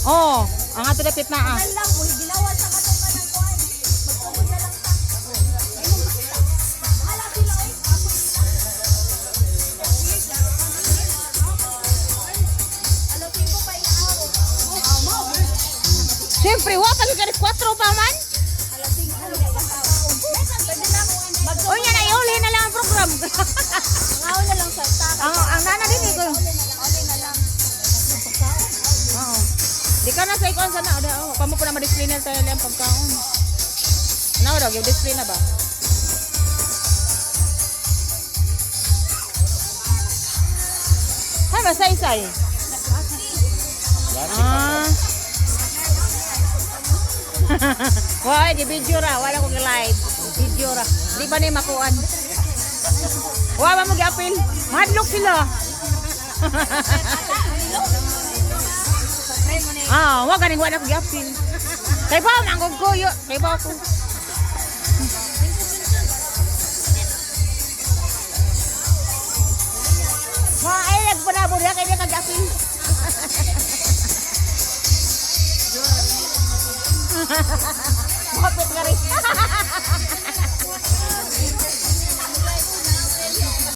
Oh, ang ato dapit na ah. Lang mo ginawa sa katukan ng kuan. Magtugod na lang ta. Ayun makita. Hala sila oy. Alo tingko pa inaaro. Siyempre, wa pa ka 4 pa man. Alo tingko ano kay gasawa. Pwede na mo. Uy, yan ay uli na lang ang program. Ngaw na lang sa ta. ang nana din ko. Oli na lang. Oo. Di ka na sa ikon sana. Pamo po na ma-display na tayo ang pagkaon. Ano daw, yung display na ba? Hay, masay-say. Ah. Wala, di video ra. Wala ko live. Video ra. Di ba na yung makuan? Wala mo gi-apil. Madlock sila. Ah, wag ganing wala ko gi-apil. Kay ba manggog ko yo, kay ba ko. Ma ay nagpanabo dia kay dia kag-apil. Bakit ka rin?